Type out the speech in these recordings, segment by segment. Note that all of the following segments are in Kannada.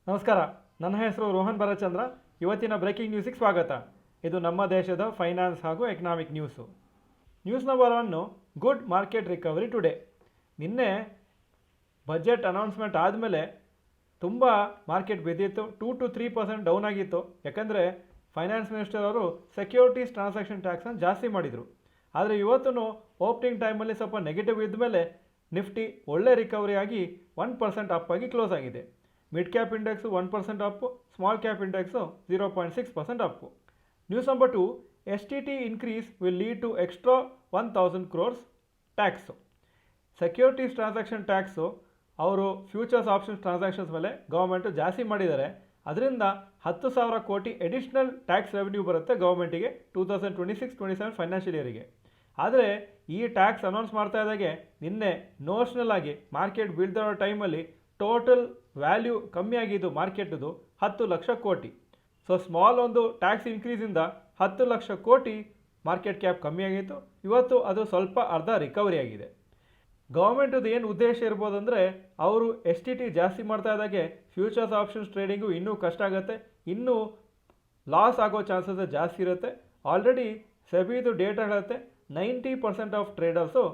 ನಮಸ್ಕಾರ, ನನ್ನ ಹೆಸರು ರೋಹನ್ ಭರಚಂದ್ರ. ಇವತ್ತಿನ ಬ್ರೇಕಿಂಗ್ ನ್ಯೂಸಿಗೆ ಸ್ವಾಗತ. ಇದು ನಮ್ಮ ದೇಶದ ಫೈನಾನ್ಸ್ ಹಾಗೂ economic news number 1, good market recovery today. ನಿನ್ನೆ ಬಜೆಟ್ ಅನೌನ್ಸ್ಮೆಂಟ್ ಆದಮೇಲೆ ತುಂಬ ಮಾರ್ಕೆಟ್ ಬಿದ್ದಿತ್ತು. 2-3% ಡೌನ್ ಆಗಿತ್ತು. ಯಾಕಂದರೆ ಫೈನಾನ್ಸ್ ಮಿನಿಸ್ಟರ್ ಅವರು ಸೆಕ್ಯೂರಿಟೀಸ್ ಟ್ರಾನ್ಸಾಕ್ಷನ್ ಟ್ಯಾಕ್ಸನ್ನು ಜಾಸ್ತಿ ಮಾಡಿದರು. ಆದರೆ ಇವತ್ತು ಓಪನಿಂಗ್ ಟೈಮಲ್ಲಿ ಸ್ವಲ್ಪ ನೆಗೆಟಿವ್ ಇದ್ದ ಮೇಲೆ ನಿಫ್ಟಿ ಒಳ್ಳೆ ರಿಕವರಿ ಆಗಿ 1% ಅಪ್ ಆಗಿ ಕ್ಲೋಸ್ ಆಗಿದೆ. Mid cap index 1% up, small cap index 0.6% up. News number 2, STT increase will lead to extra 1,000 crores tax. Securities transaction tax ಅವರು ಫ್ಯೂಚರ್ಸ್ ಆಪ್ಷನ್ಸ್ ಟ್ರಾನ್ಸಾಕ್ಷನ್ಸ್ ಮೇಲೆ ಗೌರ್ಮೆಂಟು ಜಾಸ್ತಿ ಮಾಡಿದ್ದಾರೆ. ಅದರಿಂದ 10,000 ಕೋಟಿ ಎಡಿಷ್ನಲ್ ಟ್ಯಾಕ್ಸ್ ರೆವೆನ್ಯೂ ಬರುತ್ತೆ ಗೌರ್ಮೆಂಟಿಗೆ 2026-27 ಫೈನಾನ್ಷಿಯಲ್ ಇಯರಿಗೆ. ಆದರೆ ಈ ಟ್ಯಾಕ್ಸ್ ಅನೌನ್ಸ್ ಮಾಡ್ತಾ ಇದ್ದಾಗೆ ನಿನ್ನೆ ನೋಷನಲ್ ಆಗಿ ಮಾರ್ಕೆಟ್ ಬೀಳ್ತಿರೋ ಟೈಮಲ್ಲಿ ಟೋಟಲ್ ವ್ಯಾಲ್ಯೂ ಕಮ್ಮಿ ಆಗಿದ್ದು ಮಾರ್ಕೆಟ್ದು 10 ಲಕ್ಷ ಕೋಟಿ. ಸೊ ಸ್ಮಾಲ್ ಒಂದು ಟ್ಯಾಕ್ಸ್ ಇನ್ಕ್ರೀಸಿಂದ 10 ಲಕ್ಷ ಕೋಟಿ ಮಾರ್ಕೆಟ್ ಕ್ಯಾಪ್ ಕಮ್ಮಿ ಆಗಿತ್ತು. ಇವತ್ತು ಅದು ಸ್ವಲ್ಪ ಅರ್ಧ ರಿಕವರಿ ಆಗಿದೆ. ಗೌರ್ಮೆಂಟದು ಏನು ಉದ್ದೇಶ ಇರ್ಬೋದಂದರೆ ಅವರು STT ಜಾಸ್ತಿ ಮಾಡ್ತಾ ಇದ್ದಾಗೆ ಫ್ಯೂಚರ್ಸ್ ಆಪ್ಷನ್ಸ್ ಟ್ರೇಡಿಂಗು ಇನ್ನೂ ಕಷ್ಟ ಆಗುತ್ತೆ, ಇನ್ನೂ ಲಾಸ್ ಆಗೋ ಚಾನ್ಸಸ್ ಜಾಸ್ತಿ ಇರುತ್ತೆ. ಆಲ್ರೆಡಿ ಸೆಬಿದು ಡೇಟಾ ಹೇಳುತ್ತೆ 90% ಆಫ್ ಟ್ರೇಡರ್ಸು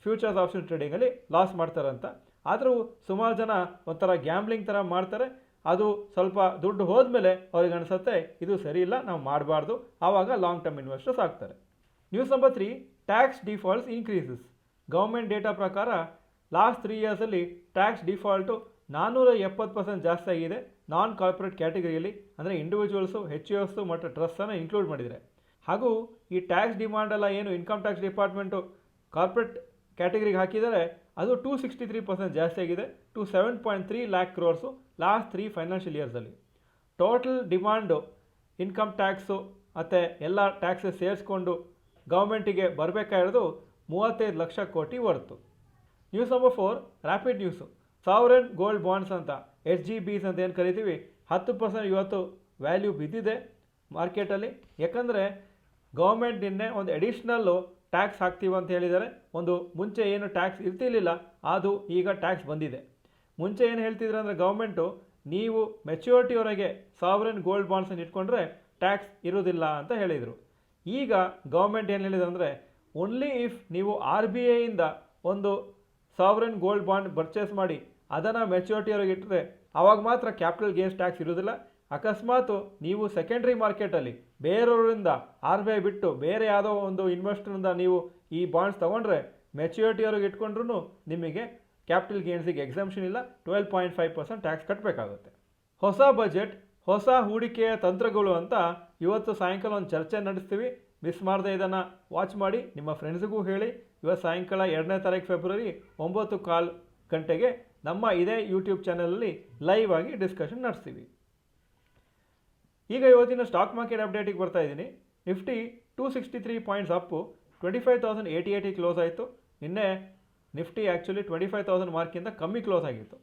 ಫ್ಯೂಚರ್ಸ್ ಆಪ್ಷನ್ ಟ್ರೇಡಿಂಗಲ್ಲಿ ಲಾಸ್ ಮಾಡ್ತಾರಂತ. ಆದರೂ ಸುಮಾರು ಜನ ಒಂಥರ ಗ್ಯಾಮ್ಲಿಂಗ್ ಥರ ಮಾಡ್ತಾರೆ. ಅದು ಸ್ವಲ್ಪ ದುಡ್ಡು ಹೋದ್ಮೇಲೆ ಅವ್ರಿಗೆ ಅನಿಸುತ್ತೆ ಇದು ಸರಿ ಇಲ್ಲ, ನಾವು ಮಾಡಬಾರ್ದು. ಆವಾಗ ಲಾಂಗ್ ಟರ್ಮ್ ಇನ್ವೆಸ್ಟರ್ಸ್ ಆಗ್ತಾರೆ. News number 3, tax defaults increases. Government data ಪ್ರಕಾರ ಲಾಸ್ಟ್ 3 ಇಯರ್ಸಲ್ಲಿ ಟ್ಯಾಕ್ಸ್ ಡಿಫಾಲ್ಟು 470% ಜಾಸ್ತಿ ಆಗಿದೆ. ನಾನ್ ಕಾರ್ಪೊರೇಟ್ ಕ್ಯಾಟಗರಿಯಲ್ಲಿ, ಅಂದರೆ ಇಂಡಿವಿಜುವಲ್ಸು, HUFs ಮತ್ತು ಟ್ರಸ್ಟನ್ನು ಇನ್ಕ್ಲೂಡ್ ಮಾಡಿದರೆ. ಹಾಗೂ ಈ ಟ್ಯಾಕ್ಸ್ ಡಿಮಾಂಡೆಲ್ಲ ಏನು ಇನ್ಕಮ್ ಟ್ಯಾಕ್ಸ್ ಡಿಪಾರ್ಟ್ಮೆಂಟು ಕಾರ್ಪೊರೇಟ್ ಕ್ಯಾಟಗರಿಗೆ ಹಾಕಿದರೆ ಅದು 263% ಜಾಸ್ತಿ ಆಗಿದೆ to 7.3 lakh crores last 3 financial ಇಯರ್ಸಲ್ಲಿ. ಟೋಟಲ್ ಡಿಮಾಂಡು ಇನ್ಕಮ್ ಟ್ಯಾಕ್ಸು ಮತ್ತು ಎಲ್ಲ ಟ್ಯಾಕ್ಸಸ್ ಸೇರಿಸ್ಕೊಂಡು ಗೌರ್ಮೆಂಟಿಗೆ ಬರಬೇಕಾಗಿರೋದು 35 ಲಕ್ಷ ಕೋಟಿ ಹೊರತು. News number 4, rapid news. Sovereign gold bonds ಅಂತ SGBs ಅಂತ ಏನು ಕರಿತೀವಿ, 10% ಇವತ್ತು ವ್ಯಾಲ್ಯೂ ಬಿದ್ದಿದೆ ಮಾರ್ಕೆಟಲ್ಲಿ. ಯಾಕಂದರೆ ಗೌರ್ಮೆಂಟ್ ನಿನ್ನೆ ಒಂದು ಎಡಿಷ್ನಲ್ಲು ಟ್ಯಾಕ್ಸ್ ಹಾಕ್ತೀವಿ ಅಂತ ಹೇಳಿದ್ದಾರೆ. ಒಂದು ಮುಂಚೆ ಏನು ಟ್ಯಾಕ್ಸ್ ಇರ್ತಿರ್ಲಿಲ್ಲ ಅದು ಈಗ ಟ್ಯಾಕ್ಸ್ ಬಂದಿದೆ. ಮುಂಚೆ ಏನು ಹೇಳ್ತಿದ್ರು ಅಂದರೆ ಗೌರ್ಮೆಂಟು ನೀವು ಮೆಚ್ಯೂರಿಟಿವರೆಗೆ ಸಾವರೆನ್ ಗೋಲ್ಡ್ ಬಾಂಡ್ಸನ್ನು ಇಟ್ಕೊಂಡ್ರೆ ಟ್ಯಾಕ್ಸ್ ಇರೋದಿಲ್ಲ ಅಂತ ಹೇಳಿದರು. ಈಗ ಗೌರ್ಮೆಂಟ್ ಏನು ಹೇಳಿದೆ ಅಂದರೆ ಓನ್ಲಿ ಇಫ್ ನೀವು RBIಯಿಂದ ಒಂದು ಸಾವರೆನ್ ಗೋಲ್ಡ್ ಬಾಂಡ್ ಪರ್ಚೇಸ್ ಮಾಡಿ ಅದನ್ನು ಮೆಚ್ಯೂರಿಟಿವರೆಗೆ ಇಟ್ಟರೆ ಆವಾಗ ಮಾತ್ರ ಕ್ಯಾಪಿಟಲ್ ಗೇನ್ಸ್ ಟ್ಯಾಕ್ಸ್ ಇರೋದಿಲ್ಲ. ಅಕಸ್ಮಾತ್ ನೀವು ಸೆಕೆಂಡ್ರಿ ಮಾರ್ಕೆಟಲ್ಲಿ ಬೇರೆಯವರಿಂದ RBI ಬಿಟ್ಟು ಬೇರೆ ಯಾವುದೋ ಒಂದು ಇನ್ವೆಸ್ಟರಿಂದ ನೀವು ಈ ಬಾಂಡ್ಸ್ ತೊಗೊಂಡ್ರೆ ಮೆಚ್ಯೂರಿಟಿಯವ್ರಿಗೆ ಇಟ್ಕೊಂಡ್ರೂ ನಿಮಗೆ ಕ್ಯಾಪಿಟಲ್ ಗೇನ್ಸಿಗೆ ಎಕ್ಸಂಪ್ಷನ್ ಇಲ್ಲ, 12.5% ಟ್ಯಾಕ್ಸ್ ಕಟ್ಟಬೇಕಾಗುತ್ತೆ. ಹೊಸ ಬಜೆಟ್, ಹೊಸ ಹೂಡಿಕೆಯ ತಂತ್ರಗಳು ಅಂತ ಇವತ್ತು ಸಾಯಂಕಾಲ ಒಂದು ಚರ್ಚೆ ನಡೆಸ್ತೀವಿ. ಮಿಸ್ ಮಾಡದೆ ಇದನ್ನು ವಾಚ್ ಮಾಡಿ, ನಿಮ್ಮ ಫ್ರೆಂಡ್ಸ್ಗೂ ಹೇಳಿ. ಇವತ್ತು ಸಾಯಂಕಾಲ 2ನೇ ತಾರೀಕು ಫೆಬ್ರವರಿ 9:15 ಗಂಟೆಗೆ ನಮ್ಮ ಇದೇ ಯೂಟ್ಯೂಬ್ ಚಾನಲಲ್ಲಿ ಲೈವ್ ಆಗಿ ಡಿಸ್ಕಷನ್ ನಡೆಸ್ತೀವಿ. ಈಗ ಇವತ್ತಿನ ಸ್ಟಾಕ್ ಮಾರ್ಕೆಟ್ ಅಪ್ಡೇಟಿಗೆ ಬರ್ತಾ ಇದ್ದೀನಿ. ನಿಫ್ಟಿ 263 ಪಾಯಿಂಟ್ಸ್ ಅಪ್ಪು, 25,088 ಕ್ಲೋಸ್ ಆಯಿತು. ನಿನ್ನೆ ನಿಫ್ಟಿ ಆ್ಯಕ್ಚುಲಿ 25,000 ಮಾರ್ಕಿಂದ ಕಮ್ಮಿ ಕ್ಲೋಸ್ ಆಗಿತ್ತು.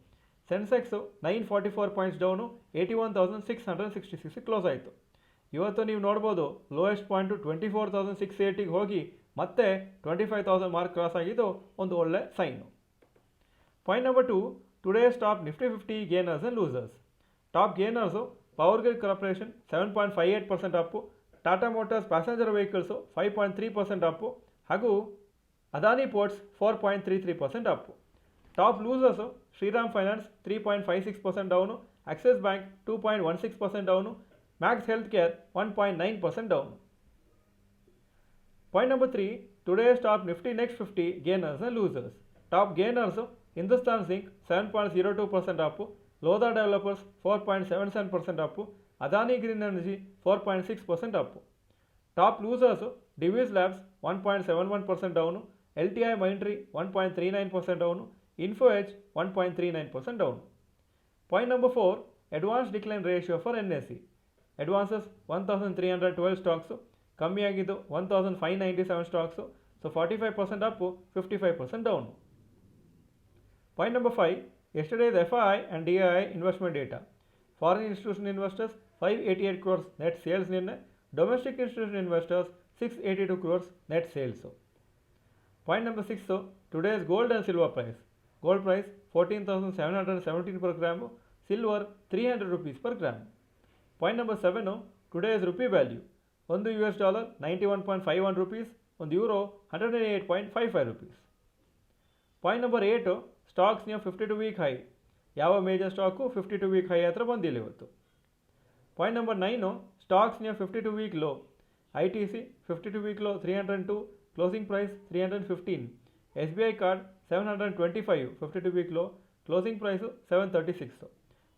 ಸೆನ್ಸೆಕ್ಸು 944 ಪಾಯಿಂಟ್ಸ್ ಡೌನು, 81,666 ಕ್ಲೋಸ್ ಆಯಿತು. ಇವತ್ತು ನೀವು ನೋಡ್ಬೋದು ಲೋಯೆಸ್ಟ್ ಪಾಯಿಂಟು 24,680ಗೆ ಹೋಗಿ ಮತ್ತೆ 25,000 ಮಾರ್ಕ್ ಕ್ರಾಸ್ ಆಗಿದ್ದು ಒಂದು ಒಳ್ಳೆ sign. Point number 2, today's top Nifty 50 gainers and losers. Top gainers power grid corporation 7.58% up, Tata Motors passenger vehicles 5.3% up, ಹಾಗೂ Adani Ports 4.33% up. Top losers Shriram Finance 3.56% down, Axis Bank 2.16% down, Max Health Care 1.9% down. Point number 3, today's top Nifty next 50 gainers and losers. Top gainers Hindustan Zinc 7.02% up, Lodha Developers 4.77% up, Adani green energy 4.6% up. Top losers Divi's Labs 1.71% down, LTI Mindtree 1.39% down, Info Edge 1.39% down. Point number 4, advance decline ratio for NSE. Advances 1,312 stocks, ಕಮ್ಮಿಯಾಗಿದ್ದು 1,597 stocks. So 45% up, 55% down. Point number 5, yesterday's FII and DII investment data. Foreign institutional investors 588 crores net sales ನಿನ್ನೆ, domestic institutional investors 682 crores net sales. Point number 6, today's gold and silver price. Gold price 14,717 per gram, silver 300 rupees per gram. Point number 7, today's rupee value. ಒಂದು US dollar 91.51 rupees, ಒಂದು euro 108.55 rupees. Point number 8, stocks near 52 week high. ಯಾವ ಮೇಜರ್ ಸ್ಟಾಕು 52 week high ಹತ್ರ ಬಂದಿಲ್ಲ ಇವತ್ತು. Point number 9, stocks near 52 week low. ITC 52 week low 302, closing price 315. SBI card 725, 52 week low, closing price 736.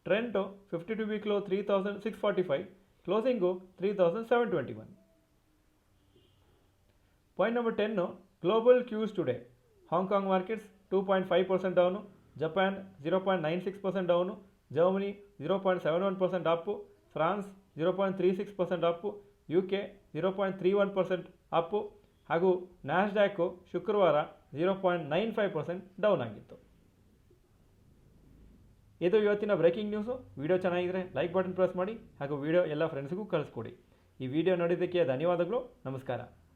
Trent 52 week low 3645, closing 3721. Point number 10, global cues today. Hong Kong markets 2.5% down, Japan 0.96% down, Germany 0.71% up, France 0.36% up, UK 0.31% up ಹಾಗೂ ನ್ಯಾಸ್ಡ್ಯಾಕು ಶುಕ್ರವಾರ 0.95% ಡೌನ್ ಆಗಿತ್ತು. ಇದು ಇವತ್ತಿನ ಬ್ರೇಕಿಂಗ್ ನ್ಯೂಸು. ವಿಡಿಯೋ ಚೆನ್ನಾಗಿದ್ದರೆ ಲೈಕ್ ಬಟನ್ ಪ್ರೆಸ್ ಮಾಡಿ ಹಾಗೂ ವಿಡಿಯೋ ಎಲ್ಲ ಫ್ರೆಂಡ್ಸ್ಗೂ ಕಳಿಸ್ಕೊಡಿ. ಈ ವಿಡಿಯೋ ನೋಡಿದ್ದಕ್ಕೆ ಧನ್ಯವಾದಗಳು. ನಮಸ್ಕಾರ.